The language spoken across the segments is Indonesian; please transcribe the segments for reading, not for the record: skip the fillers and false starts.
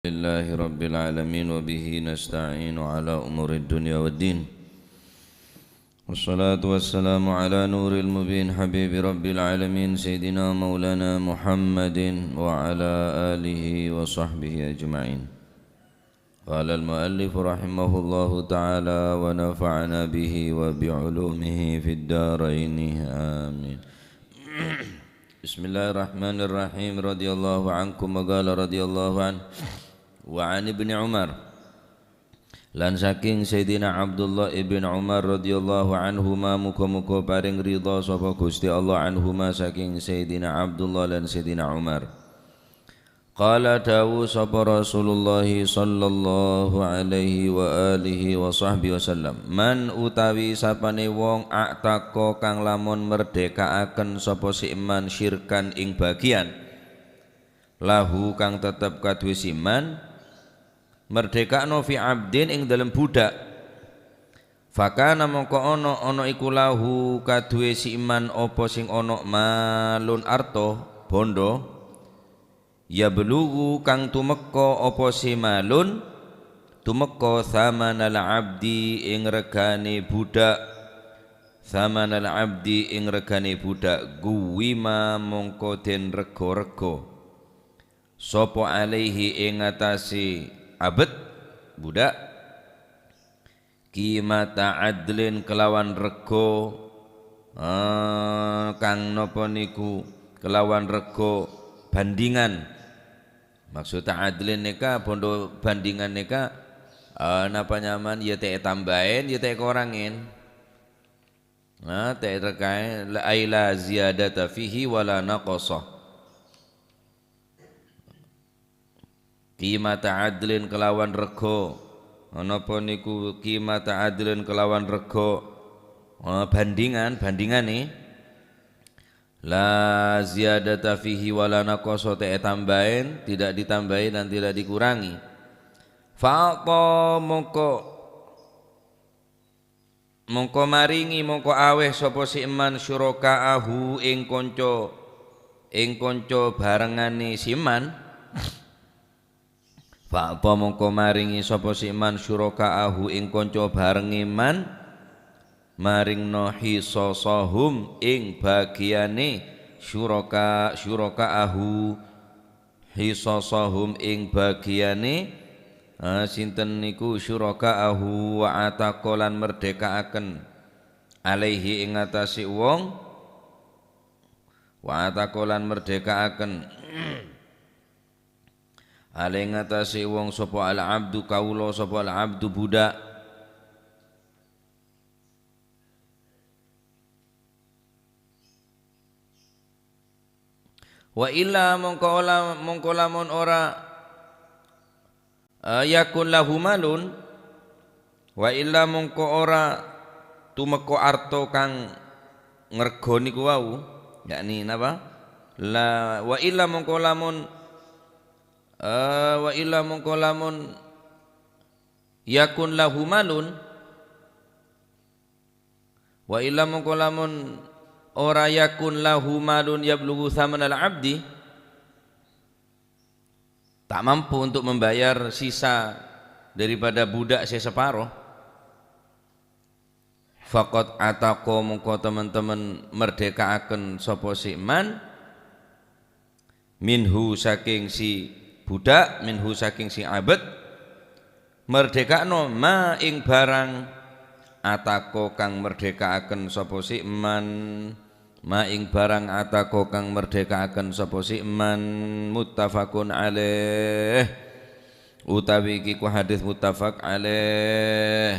لله رب العالمين وبه نستعين على أمور الدنيا والدين والصلاة والسلام على نور المبين حبيب رب العالمين سيدنا مولانا محمد وعلى آله وصحبه أجمعين. قال المؤلف رحمه الله تعالى ونفعنا به وبعلومه في الدارين آمين. بسم الله الرحمن الرحيم. رضي الله عنكم وقال رضي الله عنه wa an ibni Umar lan saking Sayyidina Abdullah ibn Umar radhiyallahu anhuma muga-muga paring ridha sapa Gusti Allah anhuma saking Sayyidina Abdullah lan Sayyidina Umar. Qala dawu sapa Rasulullah sallallahu alaihi wa alihi wa sahbihi wasallam, man utawi sapane wong aktaka kang lamun merdekaaken sapa si iman syirkan ing bagian lahu kang tetep kaduwe siman merdekakno fi abdin ing dalem budak, fakana mongko ana iku lahu kaduwe si iman apa sing ana malun arto bondo ya belugu kang tumeka apa si malun tumeka thamanal abdi ing regane budak, thamanal abdi ing regane budak guwima mongko den rego-rego sapa alaihi ing atase abad budak qimata adlin kelawan rego kang napa niku kelawan rego bandingan. Maksud adlin nika bondo bandingan nika napa nyaman ya teh tambahin ya teh kurangin. Teh terkait la ila ziyadata fihi wala naqasa. Qimata adlin kelawan rego napa niku qimata adlin kelawan rego bandingane la ziyadata fihi wala naqasa ta tambahin tidak ditambahi dan tidak dikurangi. Fa'ta mongko maringi mongko aweh sapa si iman syurakaahu ing kanca barengane siman. Fa'ta mongko maringi sapa si iman syurakaahu ing kanca bareng iman maringno hisasahum ing bagiane syurakaahu hisasahum ing bagiane sinten niku syurakaahu wa ataqalan merdekaaken alaihi ing atase wong wa ataqalan merdekaaken ale ngatasi wong sapa al abdu kawula sapa al abdu budak wa illa mongko lamun ora yakun lahu malun wa illa mongko ora tumeka arto kang ngregoni ku wau yakni napa la wa illa mongko lamun wa illa mongko lamun yakun lahu malun wa illa mongko lamun ora yakun lahu malun yablughu thamanal abdi tak mampu untuk membayar sisa daripada budak separuh faqad ataqa mongko teman-teman merdekaaken sapa si man minhu saking si budak minhu saking si abad merdekakno ma ing barang atako kang merdekaaken sapa si man ma ing barang atako kang merdekaaken sapa si man muttafaqun alaih utawi iki ku hadis muttafaq alaih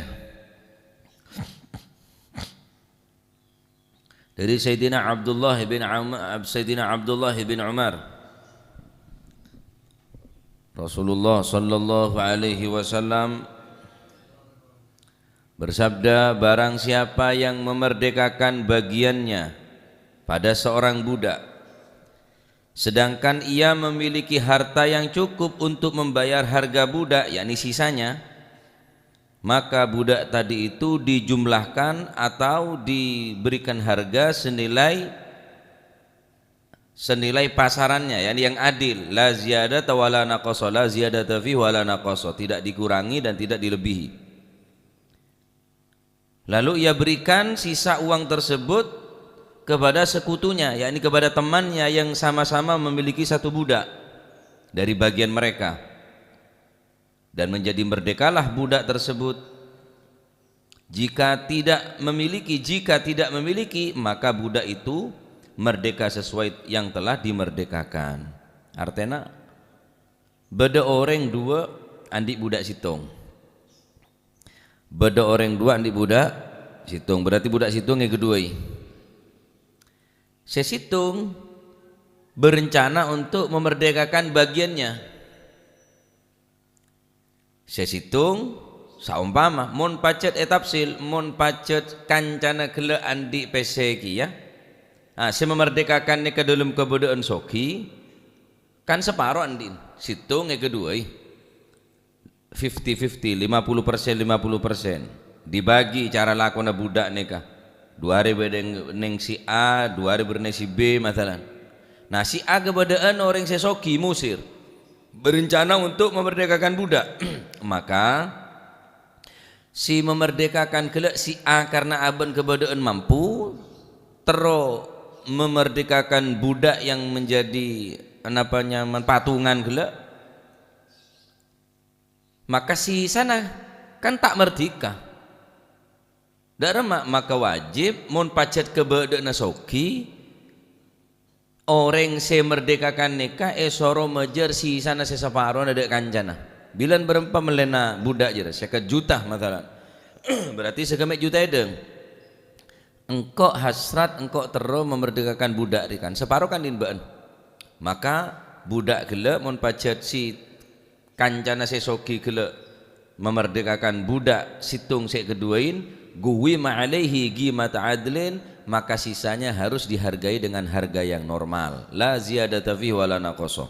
dari Sayyidina Abdullah bin Umar Rasulullah sallallahu alaihi wasallam bersabda, barang siapa yang memerdekakan bagiannya pada seorang budak sedangkan ia memiliki harta yang cukup untuk membayar harga budak yakni sisanya, maka budak tadi itu dijumlahkan atau diberikan harga senilai senilai pasarannya, yang adil, la ziyadata wala naqasa, la ziyadata fi wala naqasa, tidak dikurangi dan tidak dilebihi. Lalu ia berikan sisa uang tersebut kepada sekutunya, yakni kepada temannya yang sama-sama memiliki satu budak dari bagian mereka, dan menjadi merdekalah budak tersebut. Jika tidak memiliki, maka budak itu merdeka sesuai yang telah dimerdekakan. Artinya beda orang dua andik budak situng, beda orang dua andik budak situng, berarti budak situng yang kedua. Sesitung berencana untuk memerdekakan bagiannya. Sesitung saumpama mun pacet etapsil, mun pacet kancana gele andi peseki ya. Saya memerdekakan ni ke dalam kebudayaan soki kan separuh andin. Situng yang kedua 50-50, 50% dibagi cara lakona budak nikah. 2 hari berdeng si A, 2 hari berdeng si B masalah. Nah si A kebudayaan orang sesoki musir berencana untuk memerdekakan budak. Maka si memerdekakan kelak si A karena aban kebudayaan mampu terus memerdekakan budak yang menjadi patungan kelak, maka si sana kan tak merdeka darah, maka wajib mun pacet kebudayaan nasoki orang se merdekakan nikah soro mejer si sana seseparuh ada kancana. Bilan berempa melena budak je seket juta masalah. Berarti sekemek juta edeng. Engkau hasrat engkau terus memerdekakan budak kan separuh kan dinbaan. Maka budak gele mun pacet si kancana sesoki gele memerdekakan budak situng sek keduain guwi ma'alaihi qimata adlin, maka sisanya harus dihargai dengan harga yang normal, la ziyadata fi wala naqasa.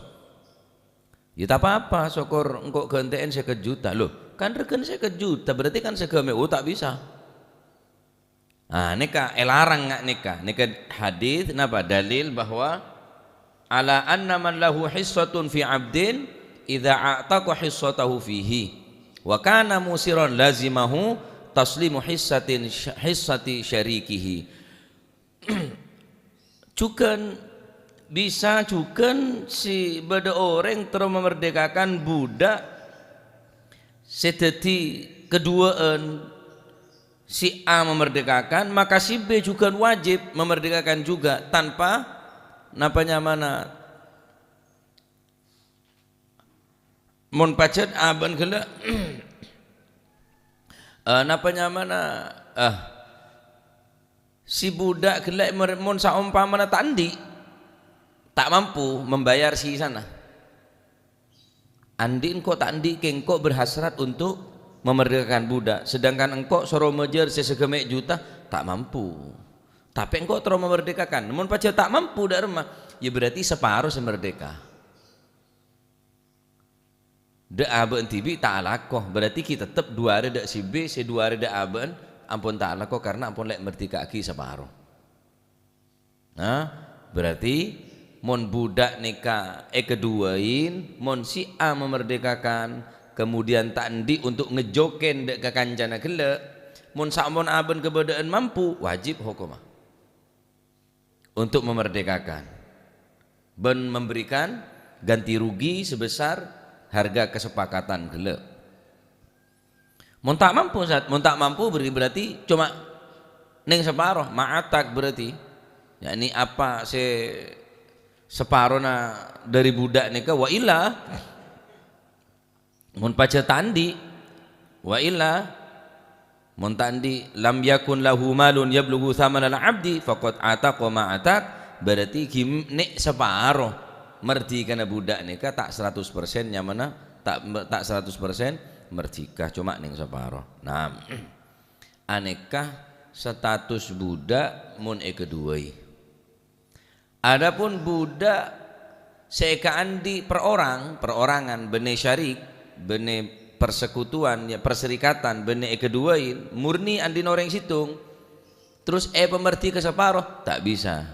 Ya tak apa-apa, syukur engkau gantiin 1 juta loh, kan regen 1 juta berarti kan segame tak bisa. Nikah elarang nggak nikah hadis napa dalil bahwa ala anna man lahu hissatun fi abdin idza a'taqa hissatahu fihi wa kana musiran lazimahu taslimu hissati syarikihi. Cukan bisa juga si beda orang terus memerdekakan budak seteti keduaan si A memerdekakan, maka si B juga wajib memerdekakan juga tanpa napanya mana mun pacet aban gela napanya mana si budak gela mun saumpamana tandi tak mampu membayar si sana. Andi engkau tak andi engkau berhasrat untuk memerdekakan budak, sedangkan engkau soro mejer sesegemek juta tak mampu. Tapi engkau terus memerdekakan. Namun pacet tak mampu dak remah, ya berarti separuh semerdeka. De aben tibi tak alakoh, berarti kita tetap 2 hari dak si B, si 2 hari dak aben, ampun tak alakoh karena ampun lek merdeka aki separuh. Nah, berarti mon budak nikah keduain, mon si A memerdekakan, kemudian tak endi untuk ngejoken dek ke kancana gele, mon sakmon aben kebedaan mampu wajib hukumah untuk memerdekakan ben memberikan ganti rugi sebesar harga kesepakatan gele. Mon tak mampu berarti cuma neng separuh ma'atak, berarti yakni apa separuhna dari budak nikah wa illa mun paca tandi wa illa mun tandi lam yakun lahu malun yablughu thamanal abdi faqad ataqa ma atak, berarti nek separuh merdikana budak nikah tak 100% nyamana tak 100% merdika cuma ning separuh. Nah anekah status budak mun keduai. Adapun budak seeka andi perorangan bene syarik bene persekutuan ya perserikatan bene keduain murni andi noreng situng terus pemerti ke separuh tak bisa.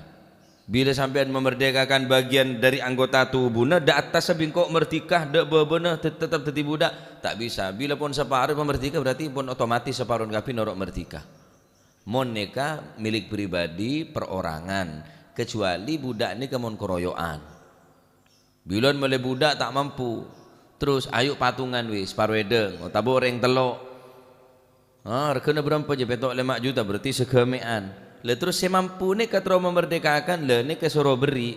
Bila sampean memerdekakan bagian dari anggota tubuhnya, dak atas sebingkok merdeka, dak bebenah tetap teti budak, tak bisa. Bila pun separuh memerdeka berarti pun otomatis separuh kapi norok merdeka. Mon neka milik pribadi perorangan, kecuali budak ini kemon keroyokan. Bila mele budak tak mampu, terus ayo patungan wis parwedeng, tabur yang telok. Rekena berapa je petok 5 juta berarti segemean. Le terus saya mampu nih katro memerdekakan le nih ke suruh beri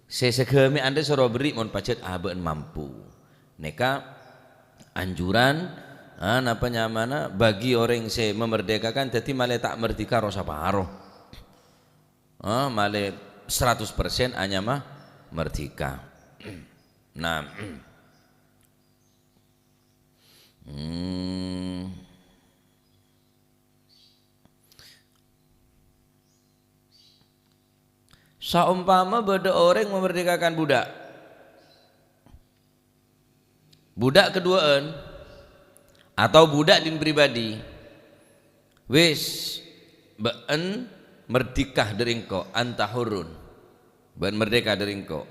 saya segemi anda suruh beri mon pacet aben mampu neka anjuran apa nyamana bagi orang saya memerdekakan tapi malah tak merdeka rosa paruh malah 100% hanya mah merdeka. Nah saumpama beda orang memerdekakan budak keduaan atau budak din pribadi wis been merdekah dari engkau antahurun been merdeka dari engkau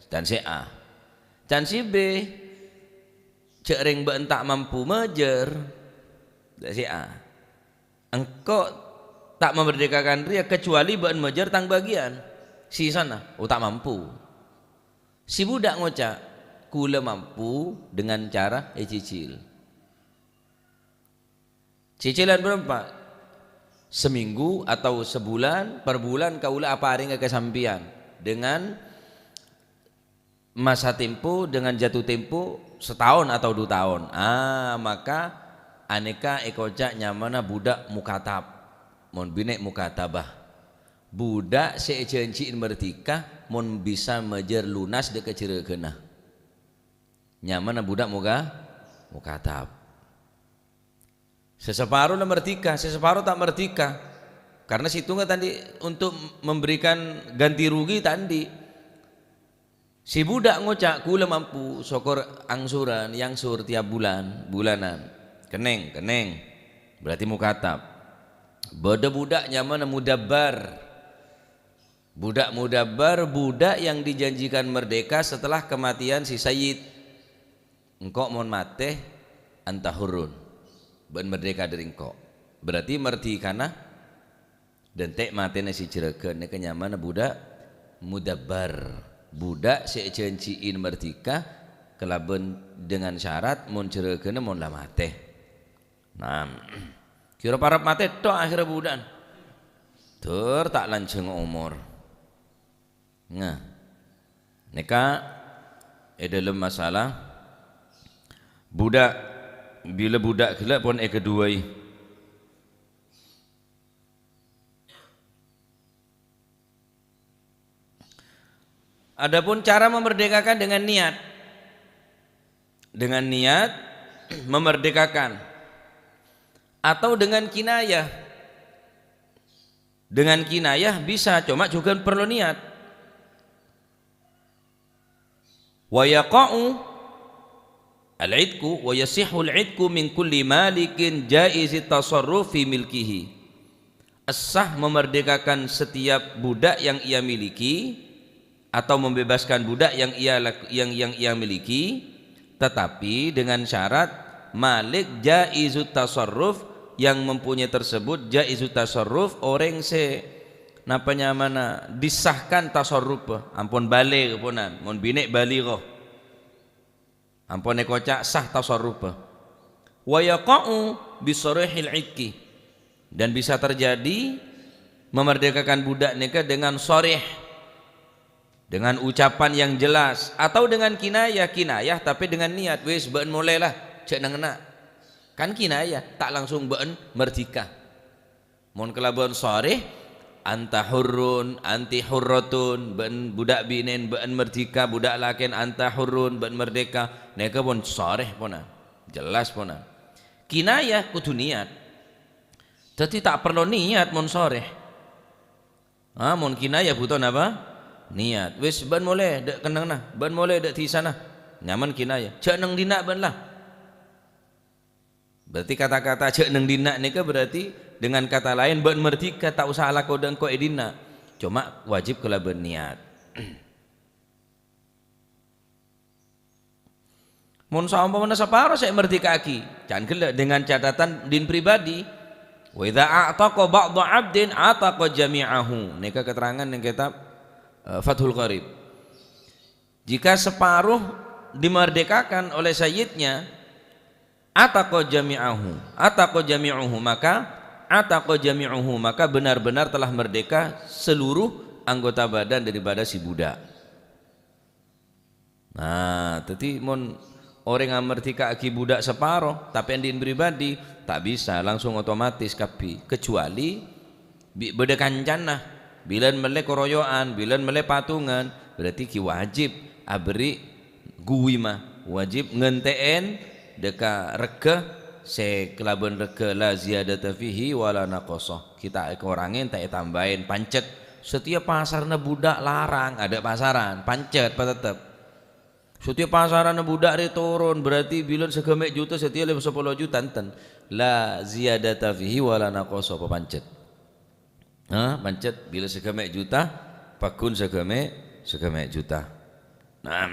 dan si A dan si B cek ring been tak mampu mejer dan si A engkau tak memerdekakan dia kecuali been mejer tang bagian si sana tak mampu si budak ngocak kula mampu dengan cara cicilan berapa seminggu atau sebulan per bulan kaula apa hari nggak kesampian dengan masa tempo dengan jatuh tempo setahun atau 2 tahun maka aneka ekocak nyamana budak mukatab mon binek mukatabah budak sejenciin merdeka mon bisa mejer lunas deket ciregenah nyaman budak mukatab seseparuh merdeka seseparuh tak merdeka karena situ nggak tadi untuk memberikan ganti rugi tadi si budak ngocak kula mampu sokor angsuran yang sur tiap bulanan keneng berarti mukatab beda budak nyaman mudabbar budak mudabbar budak yang dijanjikan merdeka setelah kematian si sayyid engkau mon mate antahurun ben merdeka dari engkau berarti merdekana dan tek matene si cireken ne kenyamana budak mudabbar budak sejenciin merdeka kelaben dengan syarat mon cireken mon lah mate nah kira parap mate tok akhirnya budak tur tak lanceng umur. Nah, neka dalam masalah budak bila budak kelak pun kedua adapun cara memerdekakan dengan niat memerdekakan atau dengan kinayah bisa cuma juga perlu niat wa yaqa'u al-'idku wa yasihhu al-'idku min kulli malikin jaiz at-tasarruf fi milkihi as-sah memerdekakan setiap budak yang ia miliki atau membebaskan budak yang ia miliki tetapi dengan syarat malik jaizut tasarruf yang mempunyai tersebut jaizut tasarruf orang napanya mana disahkan tasarruf ampun balik punan mon binek balighah ampun ekocak sah tasarruf wa yaqa'u bisarihil 'idki dan bisa terjadi memerdekakan budak nikah dengan sharih dengan ucapan yang jelas atau dengan kinayah tapi dengan niat wis ben mulailah cek nangna kan kinayah tak langsung ben merdeka mon kelaban sharih anta hurrun anti hurratun ben budak binen ben merdeka budak lakin anta hurrun ben merdeka neka pun sharih puna jelas puna kinayah kudu niat tapi tak perlu niat mon sharih mon kinayah butuh apa niat wis ben boleh dak kenang nah ben boleh dak di sana nyaman kinayah cek nang dina ben lah berarti kata-kata cek nang dina nika berarti dengan kata lain ben merdeka tak usah ala kodang ko edina cuma wajib kala berniat. Mun saumpamana separo saya merdekaki, jangan gila dengan catatan din pribadi. Wa idza a'taqa ba'dhu 'abdin 'ataqa jami'ahu. Nika keterangan yang kitab Fathul Qarib. Jika separuh dimerdekakan oleh sayyidnya, ataqa jami'uhu maka benar-benar telah merdeka seluruh anggota badan daripada si budak. Nah, jadi mon orang yang merdeka aki budak separuh tapi yang pribadi tak bisa langsung otomatis kapi, kecuali beda kancanah bilan mele koroyoan, bilan mele patungan, berarti ki wajib abri guwima, wajib ngenteen deka rega se kelaban rega la ziyadata fihi wala naqasa. Kita kurangin tak tambahin pancet. Setiap pasarna budak larang ada pasaran pancet tetep. Setiap pasaran budak re turun berarti bilan segemek juta setiap 10 juta enten. La ziyadata fihi wala naqasa apa pancet. Pancet bila segemek juta pakun segemek juta. Nah,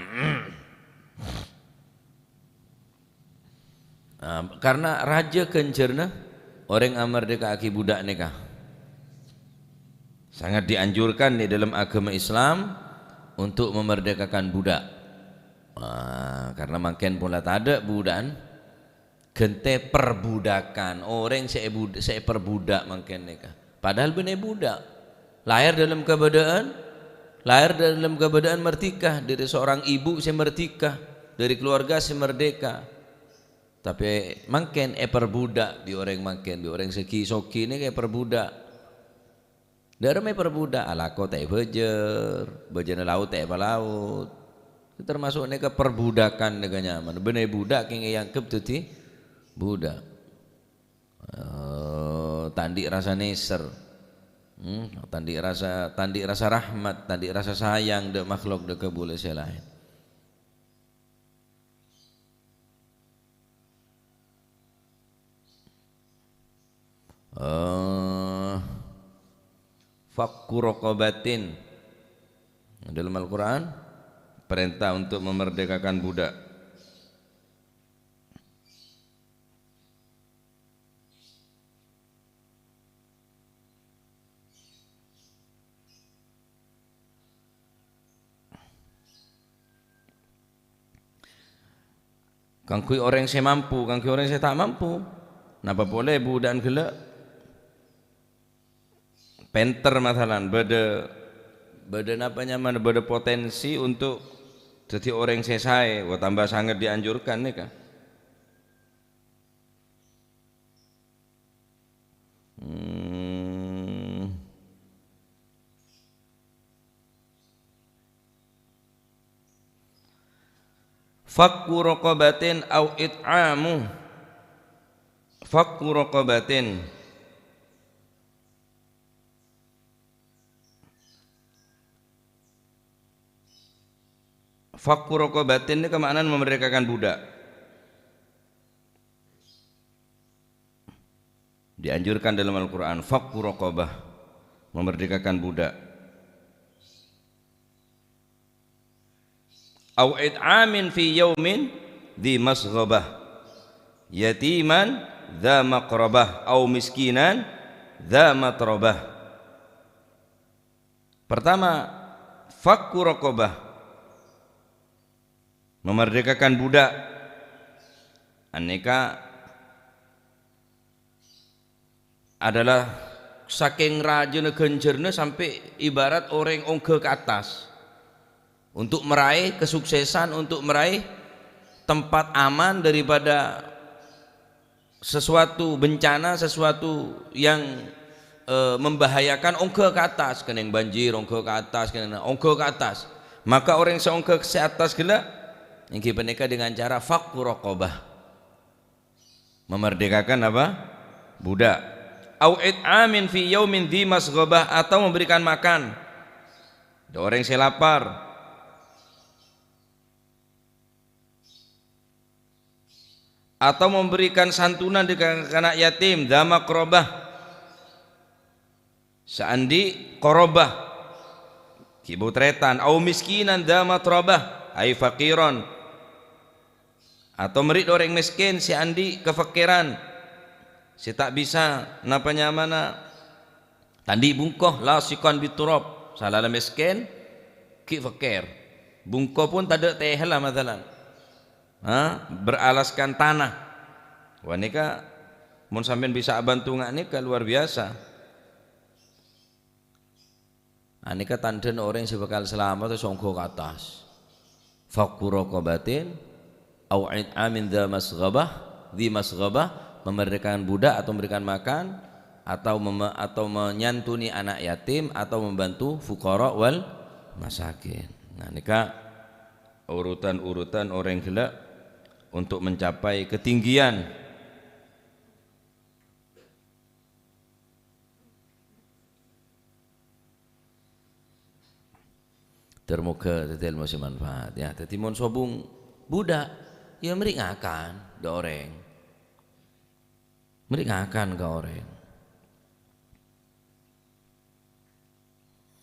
karena raja kencerna orang merdeka aki budak nikah sangat dianjurkan di dalam agama Islam untuk memerdekakan budak. Karena makin pula tak ada budan gente perbudakan orang saya perbudak makin nikah padahal benar budak lahir dalam keadaan merdeka dari seorang ibu saya merdeka dari keluarga saya merdeka. Tapi makin perbudak di orang seki soki ini kayak perbudak. Darah perbudak alako tak bejer laut tak laut. Termasuk ini ke perbudakan dengan nyaman. Bener budak yang kep tuti budak. Tandi rasa neser, tandi rasa rahmat, tandi rasa sayang dek makhluk dek boleh selain. Fakku raqabatin dalam Al-Quran perintah untuk memerdekakan budak. Kangkui orang saya mampu, kangkui orang saya tak mampu. Napa boleh budak gelak penter masalan beda apa nyaman beda potensi untuk jadi orang sesai tambah sangat dianjurkan nih kan. Fakku raqabatin au it'amu fakku raqabatin fakku raqabatin ini kemaknaan memerdekakan budak. Dianjurkan dalam Al-Quran fakku raqabah memerdekakan budak. Au it'amin fi yaumin di masghabah yatiman dha maqrabah au miskinan dha matrabah. Pertama fakku raqabah memerdekakan budak. Aneka adalah saking rajin gencernya sampai ibarat orang ongke ke atas untuk meraih kesuksesan, untuk meraih tempat aman daripada sesuatu bencana, sesuatu yang membahayakan ongke ke atas, kena banjir ongke ke atas, kena ongke ke atas. Maka orang yang seongke ke atas gila yang kita nikah dengan cara fakku raqabah memerdekakan apa? Budak. Au it'amin fi yaumin dhi masghabah atau memberikan makan. Ada orang yang lapar. Atau memberikan santunan dengan anak yatim dha maqrabah. Seandi korobah kibutretan, au miskinan dza matrabah ai faqiran, atau merit orang miskin si andi kefakiran, si tak bisa napa nyamana tandi bungkoh lasikan biturab, salah miskin ki fakir, bungkoh pun tak ada teh lah matalan, beralaskan tanah. Wah nika mun sampean bisa bantu ngak nika luar biasa. Anika tanden orang yang bakal selamat itu songko ke atas. Fakku rokobatin, aw'id amin dha masghabah, di masghabah, memerdekakan budak atau memberikan makan, atau menyantuni anak yatim, atau membantu fuqara wal masakin. Nah nika urutan-urutan orang gelak untuk mencapai ketinggian. Termoga tetel masih manfaat ya. Tadi mon sobung budak ya meringakan ke orang, meringakan ke orang,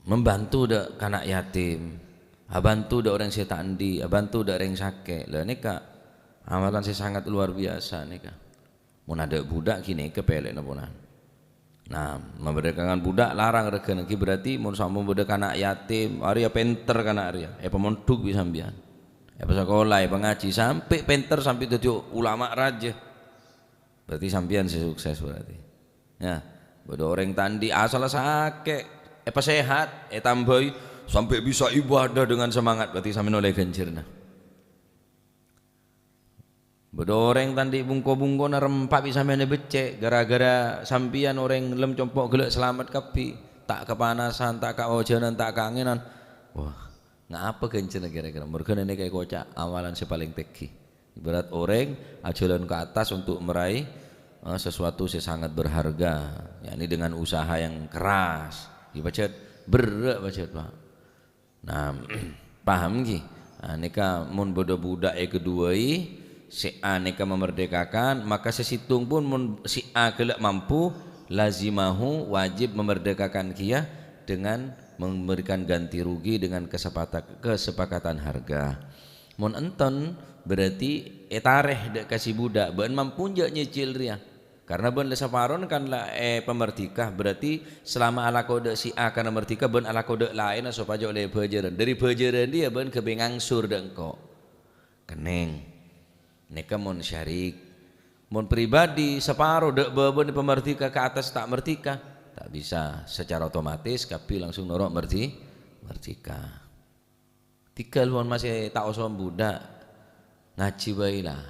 membantu dek kanak yatim, bantu dek orang setandi, bantu dek orang sakit. Lah nika amalan saya sangat luar biasa nika. Mun ada budak kini kepelek napunan. Nah, memerdekakan budak larang regen iki berarti mun sama budak anak yatim, Arya penter kana Arya, pemonduk bisa sampean. Sekolah, pengaji sampai penter sampai dadi ulama raja. Berarti sampean sukses berarti. Ya, bodo orang tandi asal sakit, sehat, tambahi sampai bisa ibadah dengan semangat berarti sampean oleh ganjirna. Bodo orang tandi bungko-bungko na rempak bisa mene becek gara-gara sampian orang lem compok gelek selamat kapi, tak kepanasan, tak keojanan, tak keanginan. Wah, ngapa ganjena kira-kira? Mergo ini kayak kocak amalan si paling teki. Ibarat orang ajalan ke atas untuk meraih sesuatu yang sangat berharga, yakni dengan usaha yang keras. Ibacet berat bacet Pak. Nah, paham ki? Nah, nika mun bodo budak kedua si A nika memerdekakan, maka sesitung pun si A kelak mampu lazimahu wajib memerdekakan kia dengan memberikan ganti rugi dengan kesepakatan harga. Mun enten berarti etareh dek kasih budak ben mampu je nyicil ria. Karena ben lesaparon kan lah pemerdikah berarti selama ala kode si A kana merdika ben ala kode lain supaya oleh bejeran. Dari bejeran dia ben kebengangsur dengko. Keneng. Neka mon syarik, mon pribadi separuh dek beben pemerdika ke atas tak merdika, tak bisa secara otomatis kapi langsung norok merdika. Tiga luan masih tak osom budak ngaji bayilah,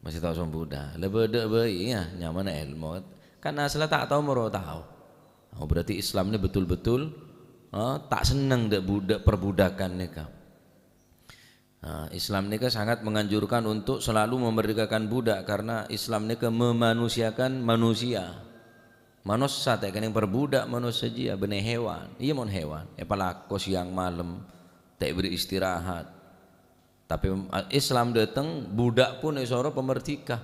masih tak osom budak, lebih dek bayi ya nyaman ilmu, karena asal tak tahu moro tahu. Oh, berarti Islam ini betul-betul tak senang dek budak perbudakan neka. Islam ini sangat menganjurkan untuk selalu memerdekakan budak karena Islam ini memanusiakan manusia. Manusia tak yang perbudak manusia dia benih hewan. Iya mon hewan. Palako siang malam tak beri istirahat. Tapi Islam datang budak pun isoro pemerdeka.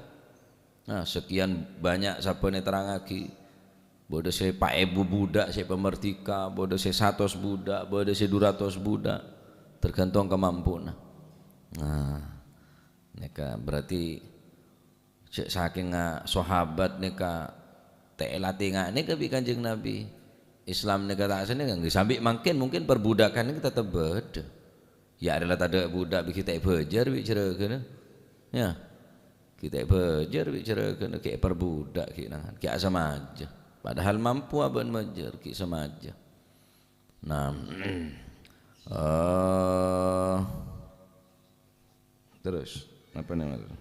Nah sekian banyak siapa yang terangaki. Bodoh saya Pak Ibu budak saya pemerdeka. Bodoh saya 100 budak. Bodoh saya 200 budak. Tergantung kemampuan. Nah, neka berarti saking sahabat neka teelati ngak neka bi Kanjeng Nabi. Islam neka tak sene nggak sampai mungkin perbudakan ini tetap beda. Ya adalah ada budak bi kita bejar bi cereukeun. Ya. Kita bejar bi cereukeun kayak perbudak kayak sama aja. Padahal mampu aban mejar ki sama aja. Nah, terus apa namanya?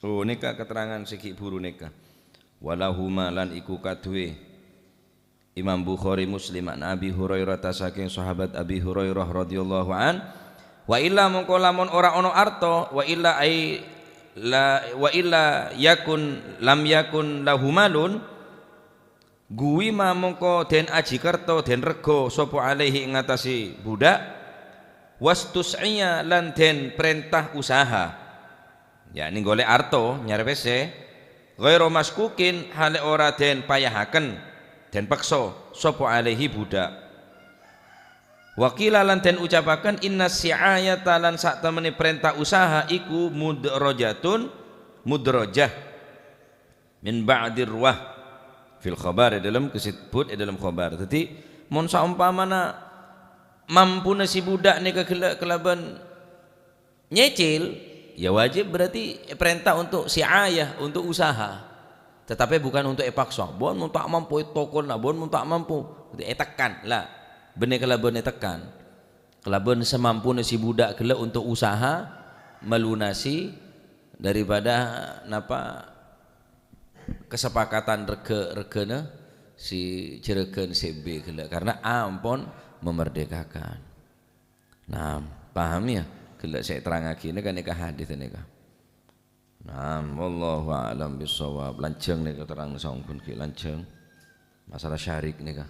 Oh nika keterangan segi buru nika. Walahuma lan iku kadue Imam Bukhari Muslim an Abi Hurairah saking sahabat Abi Hurairah radhiyallahu an. Wa illa mongko lamun ora ono arto wa illa yakun lam yakun lahumalun guwi mongko den aji kerto den rego sapa alaihi ngatasi budak wastus'iya lan den perintah usaha yakni golek arto nyarepese ghairu maskukin hale ora den payahaken den peksa sapa alaihi budak wakila lan den ucapaken inna si'ayata lan sak temene perintah usaha iku mudrajah min ba'dir ruwah fil khabar dalam kesebut dalam khabar. Jadi mun saumpamana mampuna si budak ni kelaban nyecil ya wajib berarti perintah untuk si'ayah untuk usaha tetapi bukan untuk paksa bon mun tak mampu tokon lah bon mun tak mampu tekan lah bener kelaban tekan kelaban semampu si budak kela untuk usaha melunasi daripada napa kesepakatan regana si cireken CB kela karena ampun memerdekakan. Nah paham ya kela saya terang lagi ini kan nikah hadis ini kan. Nah, wallahu a'lam bissawab. Lanceng nih terang saungkeun ki lanceng. Masalah syarik nih kan.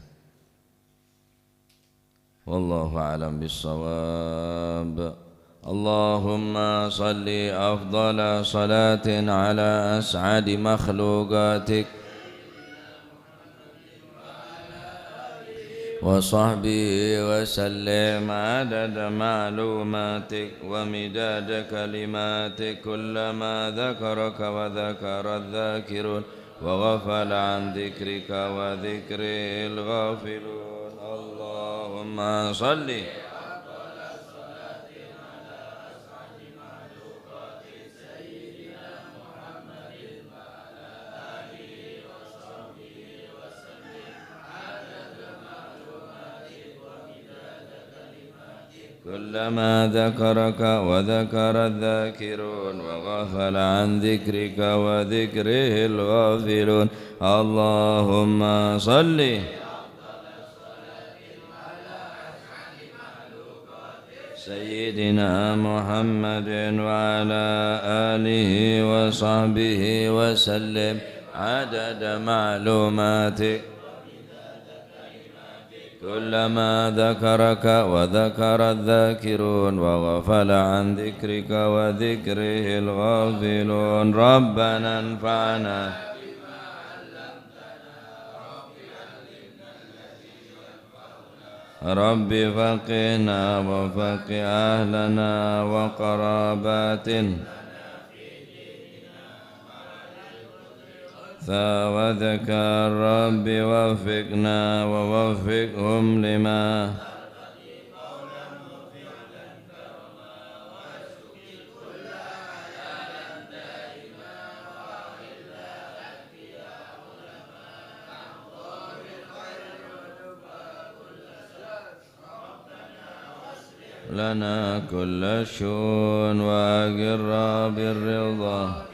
Wallahu a'lam bissawab. Allahumma salli afdala salatin ala as'adi makhluqatik وصحبه وسلم عدد معلوماتك ومداد كلماتك كلما ذكرك وذكر الذاكرون وغفل عن ذكرك وذكره الغافلون اللهم صل كلما ذكرك وذكر الذاكرون وغفل عن ذكرك وذكره الغافلون اللهم صل سيدنا محمد وعلى آله وصحبه وسلم عدد معلوماتك كلما ذكرك وذكر الذاكرون وغفل عن ذكرك وذكره الغافلون ربنا انفعنا رب فقنا وفق أهلنا وقراباتنا وذكر رب وفقنا ووفقهم لما لنا كل شؤون وأقر بالرضا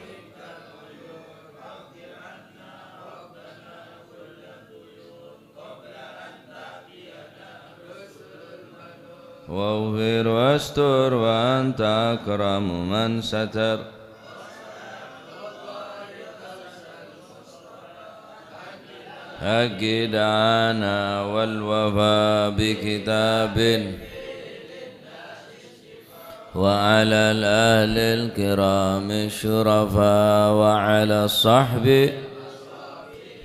واغفر واستر وأنت أكرم من ستر أكد عنا والوفاء بكتاب وعلى الأهل الكرام الشرفاء وعلى الصحب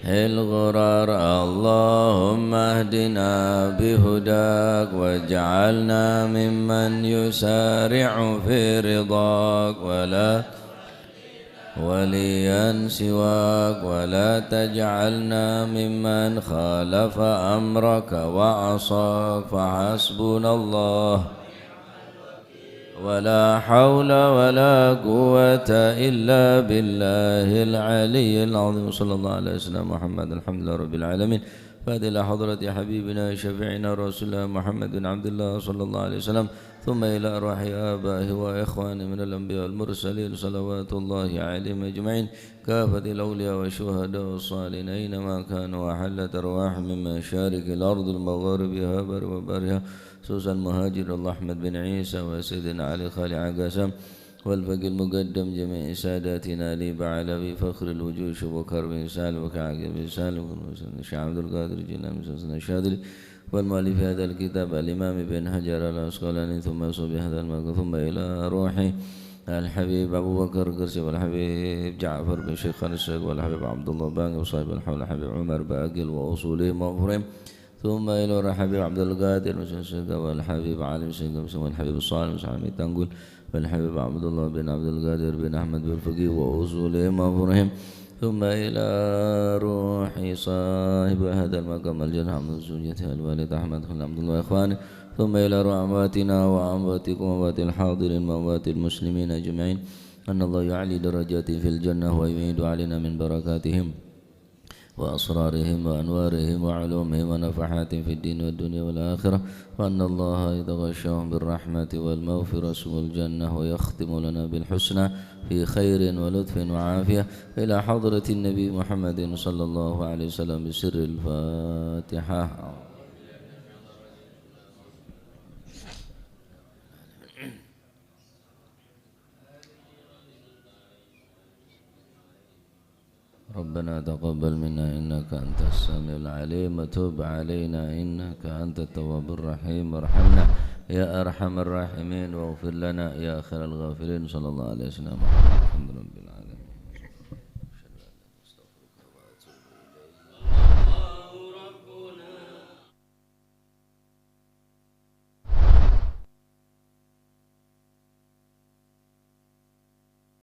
الغرار اللهم اهدنا بهداك واجعلنا ممن يسارع في رضاك ولا وليا سواك ولا تجعلنا ممن خالف أمرك وعصاك فحسبنا الله ولا حول ولا قوة إلا بالله العلي العظيم صلى الله عليه وسلم محمد الحمد لله رب العالمين فهذه إلى حضرة حبيبنا شفيعنا رسول الله محمد بن عبد الله صلى الله عليه وسلم ثم إلى أرواح آبائه وإخوانه من الأنبياء والمرسلين صلوات الله عليهم أجمعين كافة الأولياء والشهداء والصالحين أينما كانوا وحلت أرواح من مشارق الأرض المغاربها وبرها خصوصا مهاجر الله أحمد بن عيسى وسيدنا علي خالي عقاسم والفقه المقدم جميع ساداتنا لي بعلوي فخر الوجوش وكر بن سالم وكعقب بن سالم وشيخ عبد القادر جيلاني وسيدنا الشاذلي والمؤلف هذا الكتاب الإمام ابن حجر العسقلاني ثم يصل بهذا المكان ثم إلى روح الحبيب أبو بكر قرسي والحبيب جعفر بن شيخ الشيخ والحبيب عبد الله باقي وصاحب الحول الحبيب عمر باقل وأصولهم وأمرهم ثم إلى الحبيب عبد القادر الشيخ والحبيب عالم الشيخ والحبيب الصالح مسعود تنقل والحبيب عبد الله بن عبد القادر بن أحمد بن فقيه وأصولهم وأمرهم ثم إلى روح صاحب هذا المقام الجنة من زوجته الوالد أحمد بن عبد الله إخوانه ثم إلى روح أمواتنا وأمواتكم وأموات الحاضرين وأموات المسلمين أجمعين أن الله يعلي درجاتهم في الجنة ويميد علينا من بركاتهم وأسرارهم وأنوارهم وعلومهم ونفحاتهم في الدين والدنيا والآخرة وأن الله يتغشاهم بالرحمة والمغفرة والجنة ويختم لنا بالحسنى في خير ولطف وعافية إلى حضرة النبي محمد صلى الله عليه وسلم بسر الفاتحة. ربنا تقبل منا إنك أنت السميع العليم وتب علينا إنك أنت التواب الرحيم وارحمنا يا أرحم الراحمين واغفر لنا يا خير الغافرين صلى الله عليه وسلم. الحمد لله.